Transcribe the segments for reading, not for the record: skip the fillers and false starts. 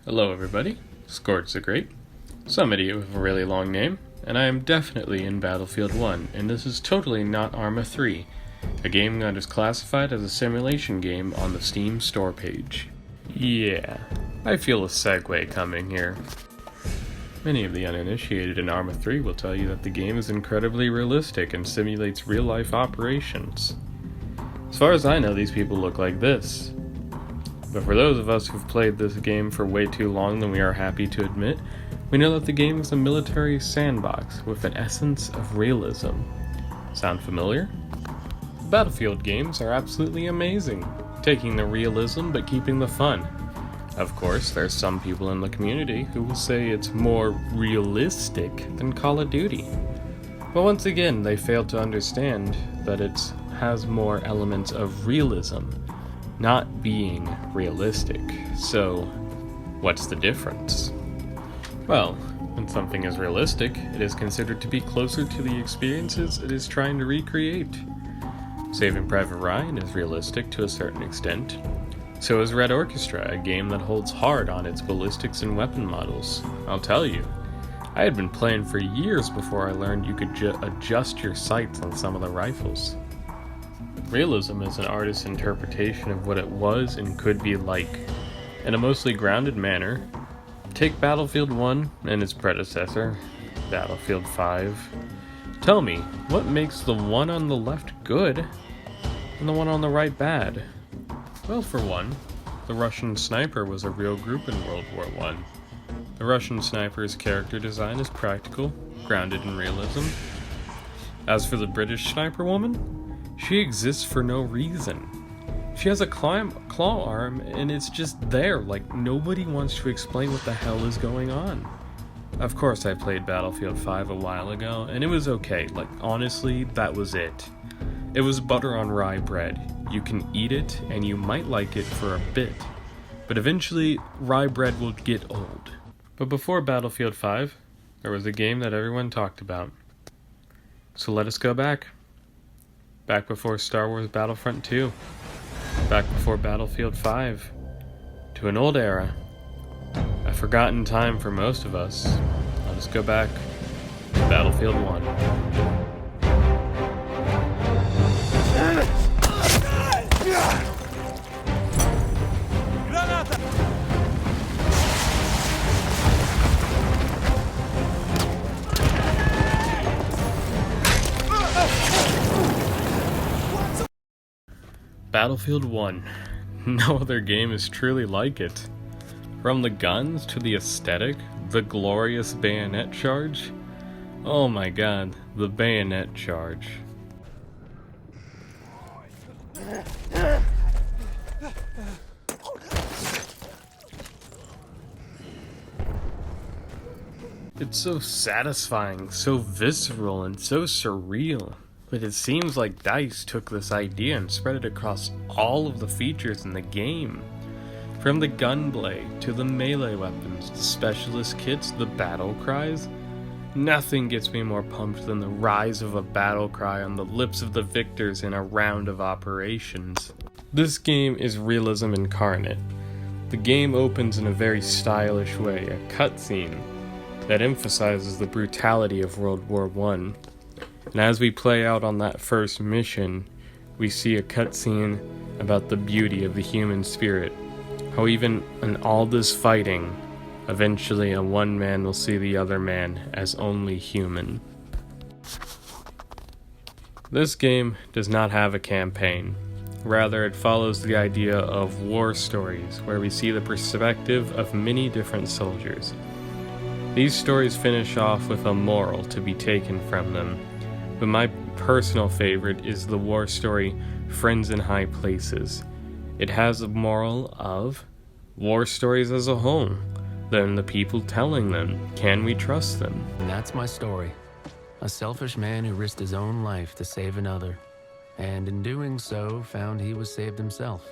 Hello everybody, Skorgezagreat, some idiot with a really long name, and I am definitely in Battlefield 1, and this is totally not Arma 3, a game that is classified as a simulation game on the Steam store page. Yeah, I feel a segue coming here. Many of the uninitiated in Arma 3 will tell you that the game is incredibly realistic and simulates real-life operations. As far as I know, these people look like this. But for those of us who've played this game for way too long than we are happy to admit, we know that the game is a military sandbox with an essence of realism. Sound familiar? Battlefield games are absolutely amazing, taking the realism but keeping the fun. Of course, there's some people in the community who will say it's more realistic than Call of Duty. But once again, they fail to understand that it has more elements of realism, not being realistic. So, what's the difference? Well, when something is realistic, it is considered to be closer to the experiences it is trying to recreate. Saving Private Ryan is realistic to a certain extent. So is Red Orchestra, a game that holds hard on its ballistics and weapon models. I'll tell you, I had been playing for years before I learned you could adjust your sights on some of the rifles. Realism is an artist's interpretation of what it was and could be like. In a mostly grounded manner, take Battlefield 1 and its predecessor, Battlefield 5. Tell me, what makes the one on the left good and the one on the right bad? Well, for one, the Russian sniper was a real group in World War I. The Russian sniper's character design is practical, grounded in realism. As for the British sniper woman, she exists for no reason. She has a claw arm and it's just there, like nobody wants to explain what the hell is going on. Of course, I played Battlefield 5 a while ago and it was okay, like honestly, that was it. It was butter on rye bread. You can eat it and you might like it for a bit, but eventually rye bread will get old. But before Battlefield 5, there was a game that everyone talked about. So let us go back. Back before Star Wars Battlefront 2. Back before Battlefield 5. To an old era. A forgotten time for most of us. Let us go back to Battlefield 1. Battlefield 1. No other game is truly like it. From the guns to the aesthetic, the glorious bayonet charge. Oh my god, the bayonet charge. It's so satisfying, so visceral, and so surreal. But it seems like DICE took this idea and spread it across all of the features in the game. From the gunplay, to the melee weapons, the specialist kits, the battle cries. Nothing gets me more pumped than the rise of a battle cry on the lips of the victors in a round of operations. This game is realism incarnate. The game opens in a very stylish way, a cutscene that emphasizes the brutality of World War I. And as we play out on that first mission, we see a cutscene about the beauty of the human spirit. How even in all this fighting, eventually a one man will see the other man as only human. This game does not have a campaign. Rather, it follows the idea of war stories, where we see the perspective of many different soldiers. These stories finish off with a moral to be taken from them. But my personal favorite is the war story Friends in High Places. It has a moral of war stories as a whole, then the people telling them, can we trust them? And that's my story. A selfish man who risked his own life to save another, and in doing so found he was saved himself.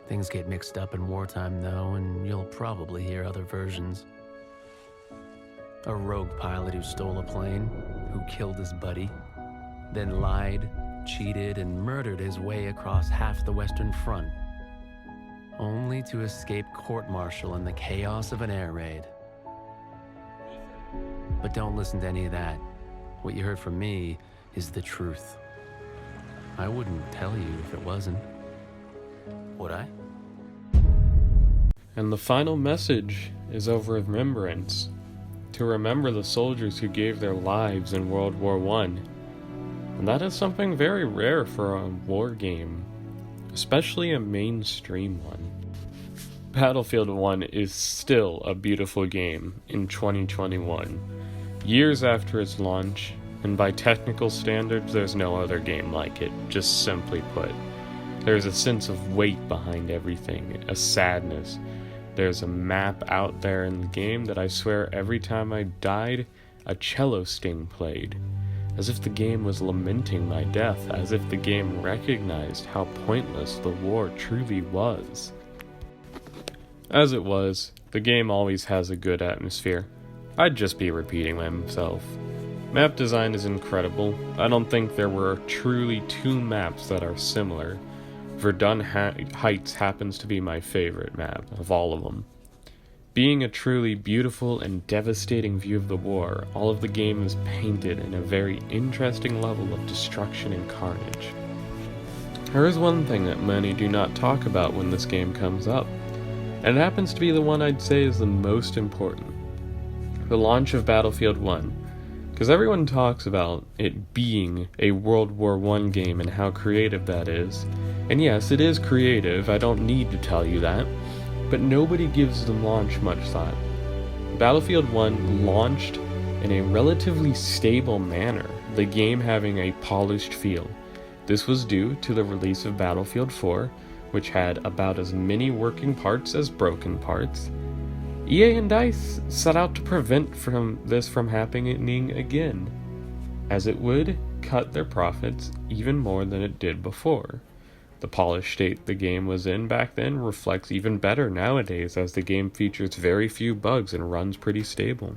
Things get mixed up in wartime though, and you'll probably hear other versions. A rogue pilot who stole a plane, who killed his buddy, then lied, cheated, and murdered his way across half the Western Front, only to escape court-martial in the chaos of an air raid. But don't listen to any of that. What you heard from me is the truth. I wouldn't tell you if it wasn't. Would I? And the final message is of remembrance. To remember the soldiers who gave their lives in World War I. And that is something very rare for a war game, especially a mainstream one. Battlefield 1 is still a beautiful game in 2021. Years after its launch, and by technical standards, there's no other game like it, just simply put. There's a sense of weight behind everything, a sadness. There's a map out there in the game that I swear every time I died, a cello sting played. As if the game was lamenting my death, as if the game recognized how pointless the war truly was. As it was, the game always has a good atmosphere. I'd just be repeating myself. Map design is incredible. I don't think there were truly two maps that are similar. Verdun Heights happens to be my favorite map of all of them. Being a truly beautiful and devastating view of the war, all of the game is painted in a very interesting level of destruction and carnage. There is one thing that many do not talk about when this game comes up, and it happens to be the one I'd say is the most important. The launch of Battlefield 1. Because everyone talks about it being a World War I game and how creative that is. And yes, it is creative, I don't need to tell you that. But nobody gives the launch much thought. Battlefield 1 launched in a relatively stable manner, the game having a polished feel. This was due to the release of Battlefield 4, which had about as many working parts as broken parts. EA and DICE set out to prevent this from happening again, as it would cut their profits even more than it did before. The polished state the game was in back then reflects even better nowadays, as the game features very few bugs and runs pretty stable.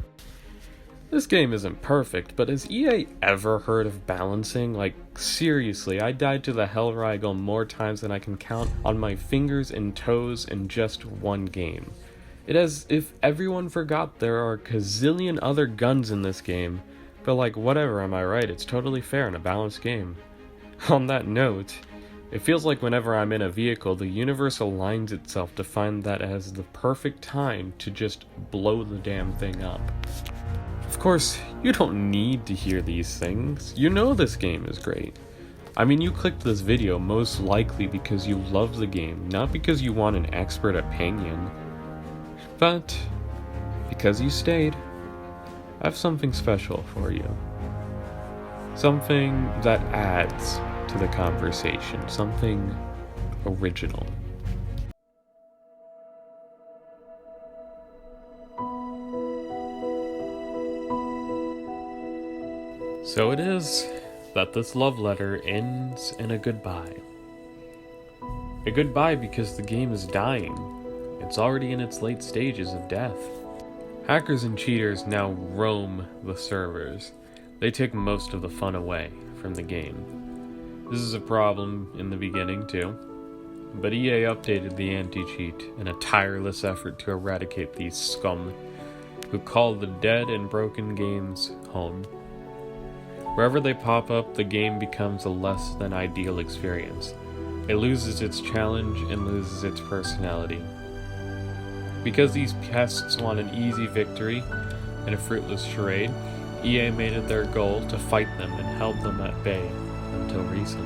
This game isn't perfect, but has EA ever heard of balancing? Like, seriously, I died to the Hellrigel more times than I can count on my fingers and toes in just one game. It as if everyone forgot there are a gazillion other guns in this game, but like, whatever, am I right? It's totally fair in a balanced game. On that note, it feels like whenever I'm in a vehicle, the universe aligns itself to find that as the perfect time to just blow the damn thing up. Of course, you don't need to hear these things. You know this game is great. I mean, you clicked this video most likely because you love the game, not because you want an expert opinion. But because you stayed, I have something special for you. Something that adds to the conversation, something original. So it is that this love letter ends in a goodbye. A goodbye because the game is dying. It's already in its late stages of death. Hackers and cheaters now roam the servers. They take most of the fun away from the game. This is a problem in the beginning too, but EA updated the anti-cheat in a tireless effort to eradicate these scum who call the dead and broken games home. Wherever they pop up, the game becomes a less than ideal experience. It loses its challenge and loses its personality. Because these pests want an easy victory in a fruitless charade, EA made it their goal to fight them and held them at bay until recent.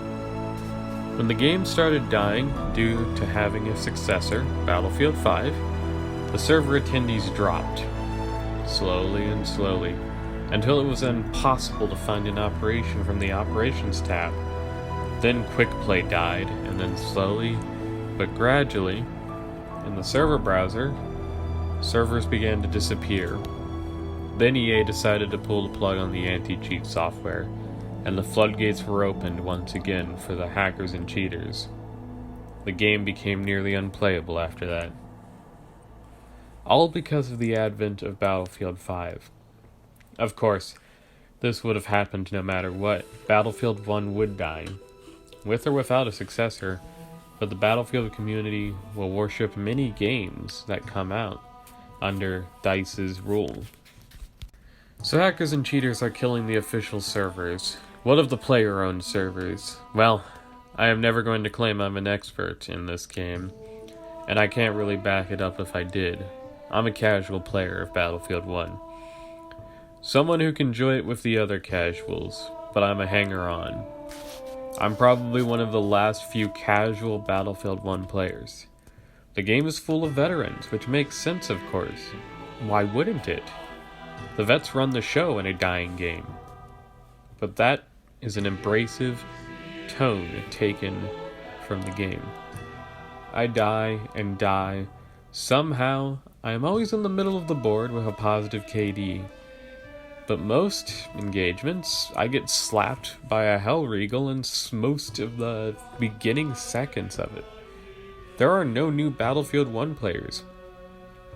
When the game started dying due to having a successor, Battlefield 5, the server attendees dropped, slowly and slowly, until it was impossible to find an operation from the Operations tab. Then Quick Play died, and then slowly, but gradually, in the server browser, servers began to disappear. Then EA decided to pull the plug on the anti-cheat software, and the floodgates were opened once again for the hackers and cheaters. The game became nearly unplayable after that. All because of the advent of Battlefield 5. Of course, this would have happened no matter what. Battlefield 1 would die. With or without a successor, but the Battlefield community will worship many games that come out under DICE's rule. So hackers and cheaters are killing the official servers. What of the player-owned servers? Well, I am never going to claim I'm an expert in this game, and I can't really back it up if I did. I'm a casual player of Battlefield 1. Someone who can enjoy it with the other casuals, but I'm a hanger-on. I'm probably one of the last few casual Battlefield 1 players. The game is full of veterans, which makes sense, of course. Why wouldn't it? The vets run the show in a dying game. But that is an abrasive tone taken from the game. I die and die. Somehow, I am always in the middle of the board with a positive KD. But most engagements, I get slapped by a Hellregal in most of the beginning seconds of it. There are no new Battlefield 1 players,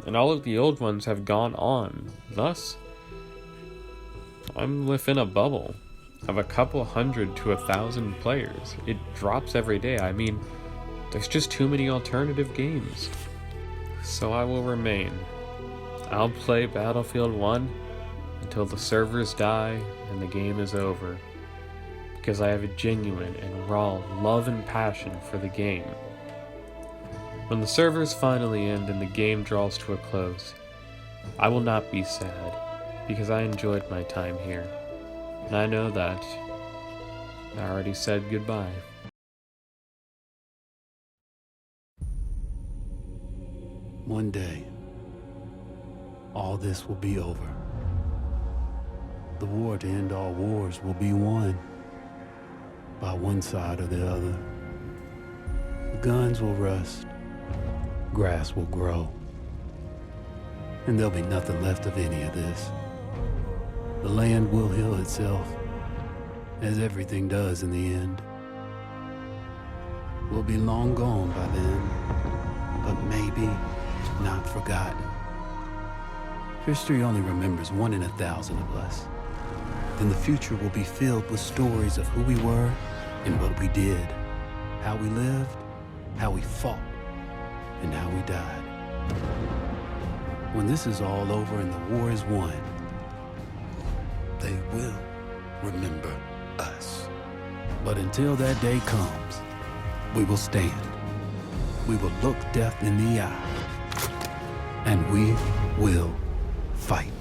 and all of the old ones have gone on. Thus, I'm within a bubble of a couple hundred to 1,000 players. It drops every day. I mean, there's just too many alternative games. So I will remain. I'll play Battlefield 1 until the servers die and the game is over, because I have a genuine and raw love and passion for the game. When the servers finally end and the game draws to a close, I will not be sad, because I enjoyed my time here, and I know that I already said goodbye. One day, all this will be over. The war to end all wars will be won by one side or the other. The guns will rust, grass will grow, and there'll be nothing left of any of this. The land will heal itself, as everything does in the end. We'll be long gone by then, but maybe not forgotten. History only remembers 1 in 1,000 of us. Then the future will be filled with stories of who we were and what we did, how we lived, how we fought, and how we died. When this is all over and the war is won, they will remember us. But until that day comes, we will stand. We will look death in the eye, and we will fight.